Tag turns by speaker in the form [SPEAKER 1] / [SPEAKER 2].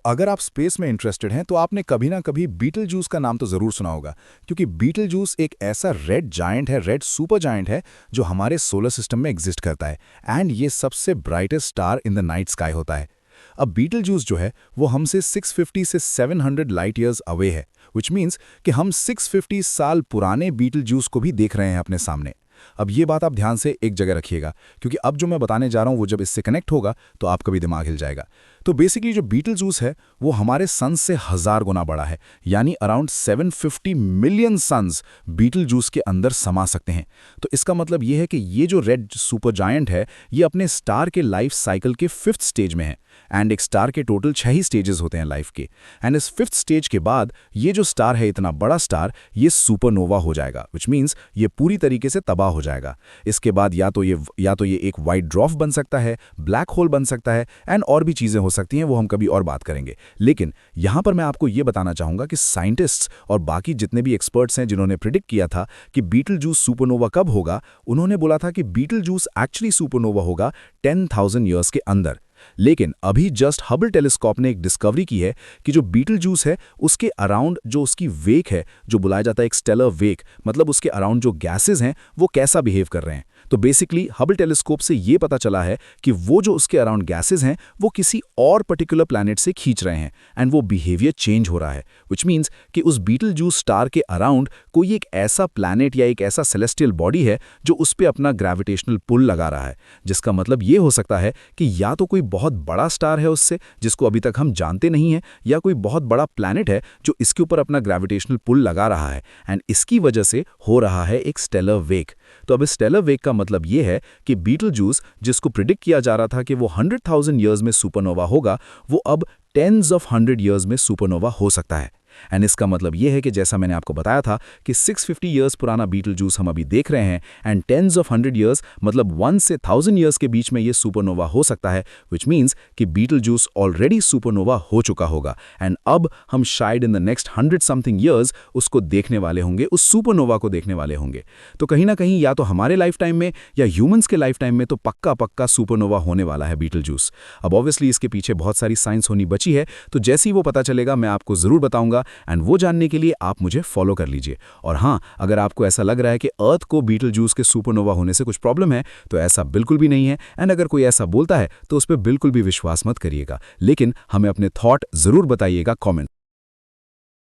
[SPEAKER 1] अगर आप स्पेस में इंटरेस्टेड हैं तो आपने कभी ना कभी बीटल जूस का नाम तो ज़रूर सुना होगा, क्योंकि बीटल जूस एक ऐसा रेड जायंट है, रेड सुपर जायंट है जो हमारे सोलर सिस्टम में एग्जिस्ट करता है एंड ये सबसे brightest star in the night sky होता है। अब बीटल जूस जो है वो हमसे 650 से 700 लाइट ईयर्स अवे है, विच मीन्स कि हम 650 साल पुराने बीटल जूस को भी देख रहे हैं अपने सामने। अब ये बात आप ध्यान से एक जगह रखिएगा, क्योंकि अब जो मैं बताने जा रहा हूँ वो जब इससे कनेक्ट होगा तो आपका भी दिमाग हिल जाएगा। तो बेसिकली जो बीटल जूस है वो हमारे सन से 1000 गुना बड़ा है, यानी around 750 million suns Betelgeuse के अंदर समा सकते हैं। तो इसका मतलब ये है कि ये जो रेड सुपर जायंट है ये अपने स्टार के लाइफ साइकिल के 5th स्टेज में है। एंड एक स्टार के टोटल 6 ही स्टेजेस होते हैं लाइफ के। एंड इस 5th स्टेज के बाद ये जो स्टार है, इतना बड़ा स्टार, ये सुपरनोवा हो जाएगा, विच मीन्स ये पूरी तरीके से तबाह हो जाएगा। इसके बाद या तो ये एक वाइट ड्वार्फ बन सकता है, ब्लैक होल बन सकता है, एंड और भी चीज़ें हो सकती हैं, वो हम कभी और बात करेंगे। लेकिन यहाँ पर मैं आपको ये बताना चाहूँगा कि साइंटिस्ट्स और बाकी जितने भी एक्सपर्ट्स हैं जिन्होंने प्रिडिक्ट किया था कि बीटल जूस सुपरनोवा कब होगा, उन्होंने बोला था कि बीटल जूस एक्चुअली सुपरनोवा होगा 10,000 ईयर्स के अंदर। लेकिन अभी जस्ट हबल टेलीस्कोप ने एक डिस्कवरी की है कि जो बीटल जूस है उसके अराउंड जो उसकी वेक है, जो बुलाया जाता है एक स्टेलर वेक, मतलब उसके अराउंड जो गैसेस हैं वो कैसा बिहेव कर रहे हैं। तो बेसिकली हबल टेलीस्कोप से ये पता चला है कि वो जो उसके अराउंड गैसेस हैं वो किसी और पर्टिकुलर प्लैनेट से खींच रहे हैं एंड वो बिहेवियर चेंज हो रहा है, विच मीन्स कि उस बीटल जूस स्टार के अराउंड कोई एक ऐसा प्लैनेट या एक ऐसा सेलेस्टियल बॉडी है जो उस पर अपना ग्रेविटेशनल पुल लगा रहा है। जिसका मतलब ये हो सकता है कि या तो कोई बहुत बड़ा स्टार है उससे जिसको अभी तक हम जानते नहीं हैं, या कोई बहुत बड़ा प्लैनेट है जो इसके ऊपर अपना ग्रेविटेशनल पुल लगा रहा है एंड इसकी वजह से हो रहा है एक स्टेलर वेक। तो अब इस स्टेलर वेक का मतलब ये है कि बीटल जूस, जिसको प्रिडिक्ट किया जा रहा था कि वो 100,000 ईयर्स में सुपरनोवा होगा, वो अब टेंस ऑफ 100 ईयर्स में सुपरनोवा हो सकता है। एंड इसका मतलब ये है कि जैसा मैंने आपको बताया था कि 650 ईयर्स पुराना बीटल जूस हम अभी देख रहे हैं एंड टेंस ऑफ 100 ईयर्स मतलब 1 से 1000 ईयर्स के बीच में ये सुपरनोवा हो सकता है, विच मीन्स कि बीटल जूस ऑलरेडी सुपरनोवा हो चुका होगा एंड अब हम शायद in the next 100 something years उसको देखने वाले होंगे, उस सुपरनोवा को देखने वाले होंगे। तो कहीं ना कहीं या तो हमारे लाइफ टाइम में या ह्यूमंस के लाइफ टाइम में तो पक्का पक्का सुपरनोवा होने वाला है बीटल जूस। अब ऑब्वियसली इसके पीछे बहुत सारी साइंस होनी बची है, तो जैसे ही वो पता चलेगा मैं आपको ज़रूर बताऊंगा एंड वो जानने के लिए आप मुझे फॉलो कर लीजिए। और हाँ, अगर आपको ऐसा लग रहा है कि अर्थ को बीटल जूस के सुपरनोवा होने से कुछ प्रॉब्लम है, तो ऐसा बिल्कुल भी नहीं है। एंड अगर कोई ऐसा बोलता है तो उस पर बिल्कुल भी विश्वास मत करिएगा, लेकिन हमें अपने थॉट ज़रूर बताइएगा कमेंट।